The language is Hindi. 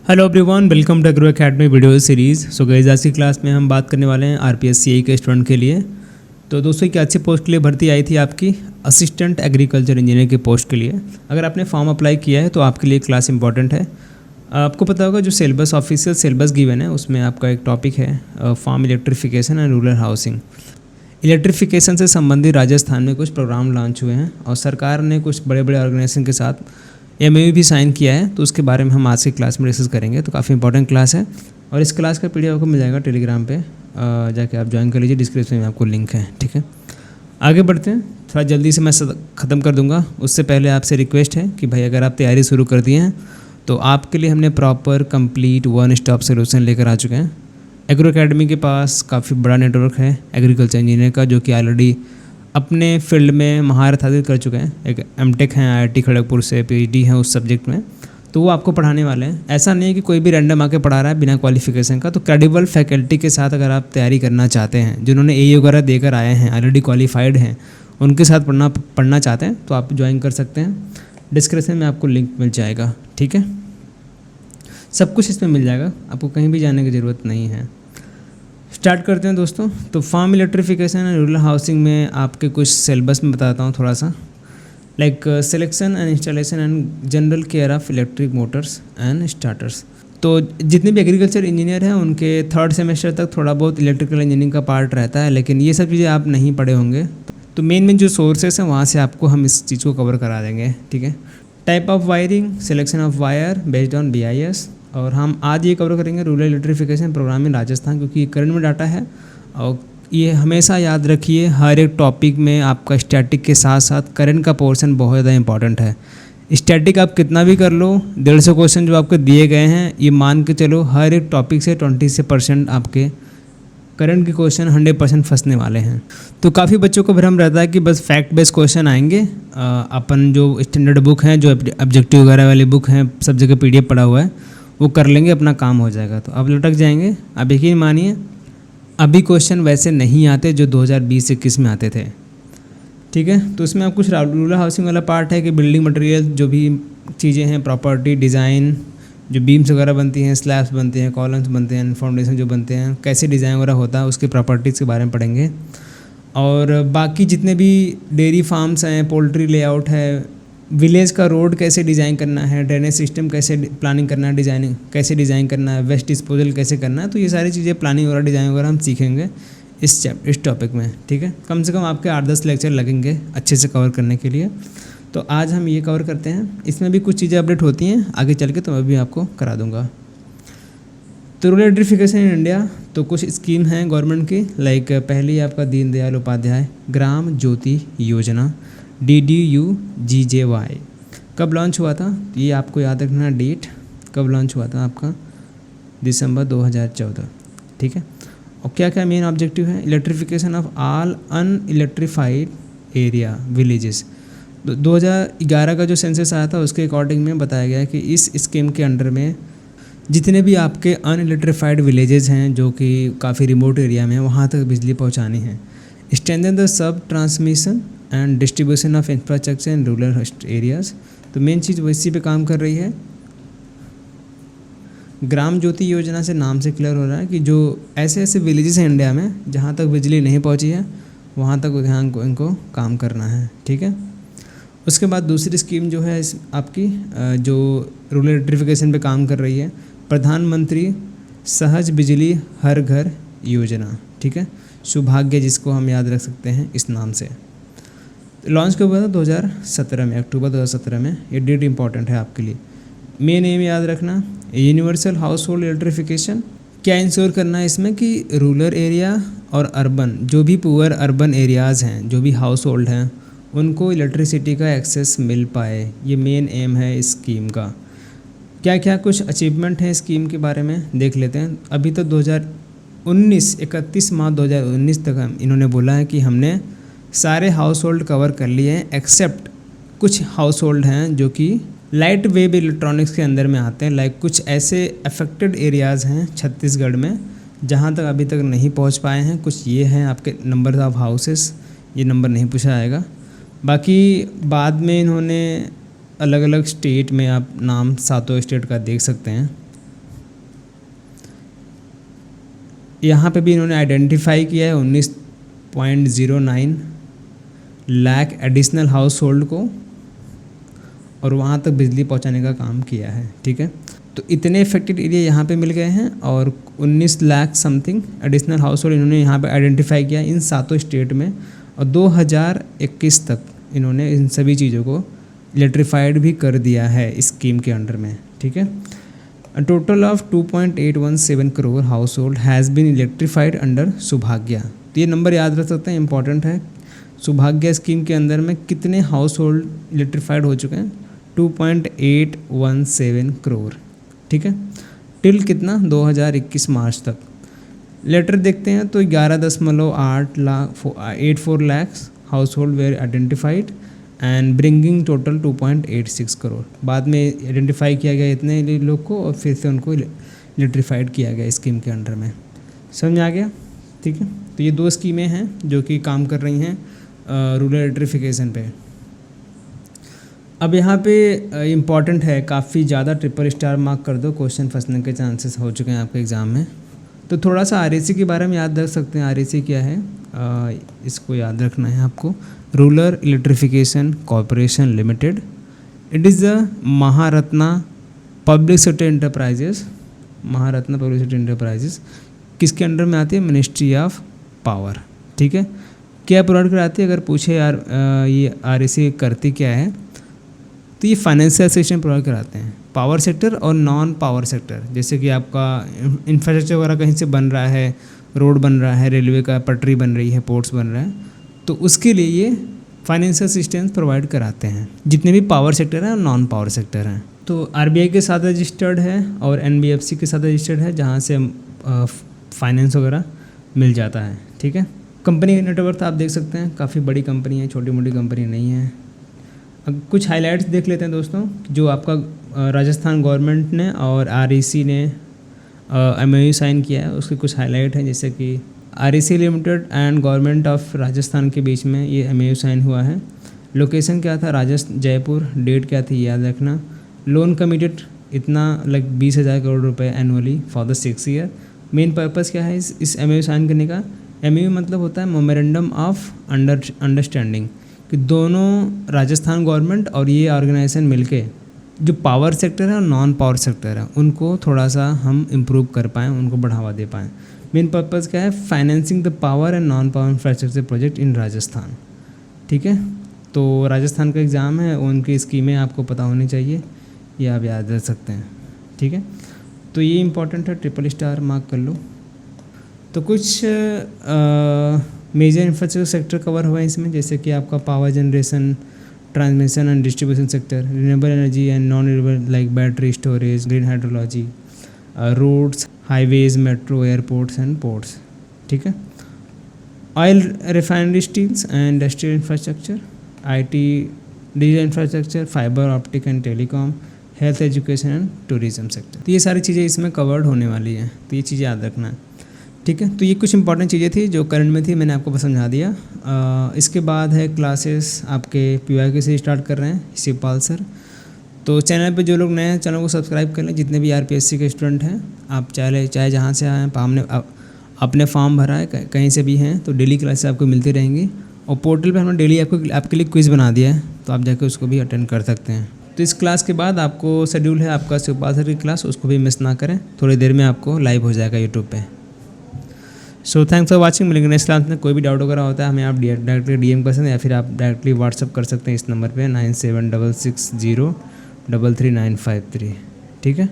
Hello everyone, welcome to agro academy video series. So guys, आज की क्लास में हम बात करने वाले हैं आरपीएससीआई के स्टूडेंट के लिए। तो दोस्तों, एक अच्छी पोस्ट के लिए भर्ती आई थी आपकी असिस्टेंट एग्रीकल्चर इंजीनियर की पोस्ट के लिए। अगर आपने फॉर्म अप्लाई किया है तो आपके लिए क्लास इंपॉर्टेंट है। आपको पता होगा जो सिलेबस ऑफिशियल सिलेबस गिवन है उसमें आपका एक टॉपिक है farm electrification and rural housing. Electrification से संबंधित राजस्थान में कुछ प्रोग्राम लॉन्च हुए हैं और सरकार ने कुछ बड़े बड़े ऑर्गेनाइजेशन के साथ एमओयू भी साइन किया है, तो उसके बारे में हम आज की क्लास में डिस्कस करेंगे। तो काफ़ी इंपॉर्टेंट क्लास है और इस क्लास का पीडीएफ आपको मिल जाएगा टेलीग्राम पे, जाके आप ज्वाइन कर लीजिए। डिस्क्रिप्शन में आपको लिंक है, ठीक है। आगे बढ़ते हैं, थोड़ा जल्दी से मैं ख़त्म कर दूंगा। उससे पहले आपसे रिक्वेस्ट है कि भाई अगर आप तैयारी शुरू कर दिए हैं तो आपके लिए हमने proper complete one stop solution लेकर आ चुके हैं। एग्रो एकेडमी के पास काफ़ी बड़ा नेटवर्क है एग्रीकल्चर इंजीनियर का, जो कि ऑलरेडी अपने फील्ड में महारत हासिल कर चुके हैं। एक एमटेक हैं आईआईटी खड़गपुर से, पीएचडी हैं उस सब्जेक्ट में, तो वो आपको पढ़ाने वाले हैं। ऐसा नहीं है कि कोई भी रैंडम आके पढ़ा रहा है बिना क्वालिफिकेशन का। तो क्रेडिबल फैकल्टी के साथ अगर आप तैयारी करना चाहते हैं, जिन्होंने एई वगैरह देकर आए हैं, ऑलरेडी क्वालिफाइड हैं, उनके साथ पढ़ना चाहते हैं तो आप ज्वाइन कर सकते हैं। डिस्क्रिप्शन में आपको लिंक मिल जाएगा, ठीक है। सब कुछ इसमें मिल जाएगा, आपको कहीं भी जाने की ज़रूरत नहीं है। स्टार्ट करते हैं दोस्तों। तो farm electrification and rural housing में आपके कुछ सिलेबस में बताता हूँ थोड़ा सा। Like selection and installation and general care of electric motors and starters. तो जितने भी एग्रीकल्चर इंजीनियर हैं उनके थर्ड सेमेस्टर तक थोड़ा बहुत इलेक्ट्रिकल इंजीनियरिंग का पार्ट रहता है, लेकिन ये सब चीज़ें आप नहीं पढ़े होंगे। तो मेन जो सोर्सेस हैं वहाँ से आपको हम इस चीज़ को कवर करा देंगे, ठीक है। Type of wiring, selection of wire based on BIS। और हम आज ये कवर करेंगे रूरल इलेक्ट्रिफिकेशन प्रोग्राम इन राजस्थान, क्योंकि करंट में डाटा है। और ये हमेशा याद रखिए, हर एक टॉपिक में आपका स्टैटिक के साथ साथ करंट का पोर्शन बहुत ज़्यादा इंपॉर्टेंट है। स्टैटिक आप कितना भी कर लो, 150 क्वेश्चन जो आपको दिए गए हैं, ये मान के चलो हर एक टॉपिक से 20% आपके करंट के क्वेश्चन 100% फंसने वाले हैं। तो काफ़ी बच्चों को भ्रम रहता है कि बस फैक्ट बेस्ड क्वेश्चन आएंगे। अपन जो स्टैंडर्ड बुक हैं, जो ऑब्जेक्टिव वगैरह वाली बुक हैं, सब जगह PDF पड़ा हुआ है, वो कर लेंगे, अपना काम हो जाएगा। तो अब लटक जाएंगे। अब यकीन मानिए, अभी क्वेश्चन वैसे नहीं आते जो 2020-21 में आते थे, ठीक है। तो इसमें अब कुछ रूरल हाउसिंग वाला पार्ट है कि बिल्डिंग मटेरियल, जो भी चीज़ें हैं, प्रॉपर्टी, डिज़ाइन, जो बीम्स वगैरह बनती हैं, स्लैब्स बनते हैं, कॉलम्स बनते हैं, फाउंडेशन जो बनते हैं, कैसे डिज़ाइन वगैरह होता है, उसकी प्रॉपर्टीज़ के बारे में पढ़ेंगे। और बाकी जितने भी डेयरी फार्म्स हैं, पोल्ट्री लेआउट है, विलेज का रोड कैसे डिज़ाइन करना है, ड्रेनेज सिस्टम कैसे प्लानिंग करना है, डिज़ाइनिंग कैसे डिज़ाइन करना है, वेस्ट डिस्पोजल कैसे करना है, तो ये सारी चीज़ें प्लानिंग वगैरह, डिज़ाइन वगैरह हम सीखेंगे इस टॉपिक में, ठीक है। कम से कम आपके 8-10 लेक्चर लगेंगे अच्छे से कवर करने के लिए। तो आज हम ये कवर करते हैं। इसमें भी कुछ चीज़ें अपडेट होती हैं आगे चल के, तो मैं भी आपको करा दूँगा। तो रूरल इलेक्ट्रिफिकेशन इन इंडिया, तो कुछ स्कीम हैं गवर्नमेंट की। लाइक पहली आपका दीनदयाल उपाध्याय ग्राम ज्योति योजना, DDU-GJY। कब लॉन्च हुआ था ये आपको याद रखना, डेट कब लॉन्च हुआ था आपका, दिसंबर 2014, ठीक है। और क्या क्या मेन ऑब्जेक्टिव है, electrification of all unelectrified area villages. 2011 का जो सेंसस आया था उसके अकॉर्डिंग में बताया गया कि इस स्कीम के अंडर में जितने भी आपके अनइलेक्ट्रीफाइड विलेजेस हैं, जो कि काफ़ी रिमोट एरिया में हैं, वहाँ तक बिजली पहुँचानी है। Strengthen the sub transmission and distribution of infrastructure in rural areas. तो मेन चीज़ वो इसी पे काम कर रही है। ग्राम ज्योति योजना से नाम से क्लियर हो रहा है कि जो ऐसे ऐसे विलेजेस हैं इंडिया में जहाँ तक बिजली नहीं पहुँची है, वहाँ तक ध्यान को इनको काम करना है, ठीक है। उसके बाद दूसरी स्कीम जो है आपकी जो रूरल इलेक्ट्रिफिकेशन पे काम कर रही है, प्रधानमंत्री सहज बिजली हर घर योजना, ठीक है। सौभाग्य, जिसको हम याद रख सकते हैं इस नाम से। लॉन्च कब हुआ था, 2017 में, अक्टूबर 2017 में। ये डेट इंपॉर्टेंट है आपके लिए। मेन एम याद रखना, यूनिवर्सल हाउस होल्ड इलेक्ट्रिफिकेशन। क्या इंश्योर करना है इसमें कि रूरल एरिया और अर्बन, जो भी पुअर अर्बन एरियाज़ हैं, जो भी हाउस होल्ड हैं, उनको इलेक्ट्रिसिटी का एक्सेस मिल पाए। ये मेन एम है इस स्कीम का। क्या क्या कुछ अचीवमेंट है स्कीम के बारे में देख लेते हैं। अभी तक 31 मार्च 2019 तक इन्होंने बोला है कि हमने सारे हाउस होल्ड कवर कर लिए हैं, एक्सेप्ट कुछ हाउस होल्ड हैं जो कि लाइट वेव इलेक्ट्रॉनिक्स के अंदर में आते हैं। लाइक कुछ ऐसे अफेक्टेड एरियाज़ हैं छत्तीसगढ़ में जहाँ तक अभी तक नहीं पहुँच पाए हैं। कुछ ये हैं आपके नंबर ऑफ हाउसेस, ये नंबर नहीं पूछा आएगा। बाकी बाद में इन्होंने अलग अलग स्टेट में, आप नाम 7 स्टेट का देख सकते हैं, यहाँ पे भी इन्होंने आइडेंटिफाई किया है 19.09 लाख एडिशनल हाउस होल्ड को और वहाँ तक बिजली पहुँचाने का काम किया है। ठीक है, तो इतने इफेक्टेड एरिया यहाँ पे मिल गए हैं और 19 lakh something additional house hold इन्होंने यहाँ पे आइडेंटिफाई किया इन 7 स्टेट में और 2021 तक इन्होंने इन सभी चीज़ों को इलेक्ट्रीफाइड भी कर दिया है इस स्कीम के अंडर में। ठीक है, a total of 2.817 crore household has been electrified under Saubhagya. तो ये नंबर याद रख सकते हैं, इंपॉर्टेंट है। सौभाग्य स्कीम के अंदर में कितने हाउस होल्ड इलेक्ट्रीफाइड हो चुके हैं? 2.817 करोड़। ठीक है, टिल कितना? 2021 मार्च तक। लेटर देखते हैं तो 11.84 lakh household were identified and bringing total 2.86 crore. बाद में आइडेंटिफाई किया गया इतने लोग को और फिर से उनको इलेक्ट्रीफाइड किया गया स्कीम के अंडर में। समझ में आ गया? ठीक है, तो ये 2 स्कीमें हैं जो कि काम कर रही हैं रूरल इलेक्ट्रिफिकेशन पे। अब यहाँ पे इम्पॉर्टेंट है, काफ़ी ज़्यादा ट्रिपल स्टार मार्क कर दो, क्वेश्चन फंसने के चांसेस हो चुके हैं आपके एग्ज़ाम में। तो थोड़ा सा REC के बारे में याद रख सकते हैं। REC क्या है, इसको याद रखना है आपको। Rural electrification corporation limited, it is the Maharatna public sector enterprises. Maharatna public sector enterprises किसके अंडर में आती है? Ministry of power. ठीक है, क्या प्रोवाइड कराती है? अगर पूछे यार ये REC करती क्या है, तो ये फाइनेंशियल असिस्टेंस प्रोवाइड कराते हैं पावर सेक्टर और नॉन पावर सेक्टर। जैसे कि आपका इंफ्रास्ट्रक्चर वगैरह कहीं से बन रहा है, रोड बन रहा है, रेलवे का पटरी बन रही है, पोर्ट्स बन रहा है, तो उसके लिए ये फाइनेंशियल असिस्टेंस प्रोवाइड कराते हैं, जितने भी पावर सेक्टर हैं और नॉन पावर सेक्टर हैं। तो RBI के साथ रजिस्टर्ड है और NBFC के साथ रजिस्टर्ड है, जहाँ से फाइनेंस वगैरह मिल जाता है। ठीक है, कंपनी का नेटवर्थ आप देख सकते हैं, काफ़ी बड़ी कंपनी है, छोटी मोटी कंपनी नहीं है। अब कुछ हाइलाइट्स देख लेते हैं दोस्तों, जो आपका राजस्थान गवर्नमेंट ने और REC ने MOU साइन किया है, उसके कुछ हाईलाइट हैं। जैसे कि REC limited and government of Rajasthan के बीच में ये MOU साइन हुआ है। लोकेशन क्या था? जयपुर। डेट क्या थी? याद रखना। लोन कमिटेड इतना 20,000 करोड़ रुपए annually for the 6 year. Main purpose क्या है इस MOU साइन करने का? MOU मतलब होता है मेमोरेंडम ऑफ अंडरस्टैंडिंग, कि दोनों राजस्थान गवर्नमेंट और ये ऑर्गेनाइजेशन मिलके जो पावर सेक्टर है और नॉन पावर सेक्टर है उनको थोड़ा सा हम इम्प्रूव कर पाएँ, उनको बढ़ावा दे पाएँ। मेन पर्पस क्या है? Financing the power and non power infrastructure project in Rajasthan. ठीक है, तो राजस्थान का एग्ज़ाम है, उनकी स्कीमें आपको पता होनी चाहिए, ये आप याद रख सकते हैं। ठीक है, तो ये इंपॉर्टेंट है, ट्रिपल स्टार मार्क कर लो। तो कुछ मेजर इंफ्रास्ट्रक्चर सेक्टर कवर हुआ है इसमें, जैसे कि आपका power generation, transmission and distribution sector, renewable energy and non renewable like battery storage, green hydrology, roads, highways, metro, airports and ports. ठीक है, oil refinery, steels and industrial infrastructure, IT, digital infrastructure, fibre optic and telecom, health, education and tourism sector. तो ये सारी चीज़ें इसमें कवर्ड होने वाली हैं, तो ये चीज़ें याद रखना है। ठीक है, तो ये कुछ इंपॉर्टेंट चीज़ें थी जो करंट में थी, मैंने आपको समझा दिया। इसके बाद है क्लासेस आपके PYQ से स्टार्ट कर रहे हैं शिवपाल सर। तो चैनल पे जो लोग नए हैं, चैनल को सब्सक्राइब कर लें। जितने भी RPSC के स्टूडेंट हैं, आप चाहे जहाँ से आए हैं, हमने अपने फॉर्म भरा है, कहीं से भी हैं, तो डेली क्लासेस आपको मिलती रहेंगी। और पोर्टल पे हमने डेली आपके लिए क्विज़ बना दिया है, तो आप जाकर उसको भी अटेंड कर सकते हैं। तो इस क्लास के बाद आपको शेड्यूल है आपका शिवपाल सर की क्लास, उसको भी मिस ना करें, थोड़ी देर में आपको लाइव हो जाएगा यूट्यूब पे। So thanks for watching. मिलेंगे नेक्स्ट क्लास में। कोई भी डाउट वगैरह होता है हमें आप डायरेक्टली DM कर सकते हैं, या फिर आप डायरेक्टली व्हाट्सअप कर सकते हैं इस नंबर पे 9766033953। ठीक है।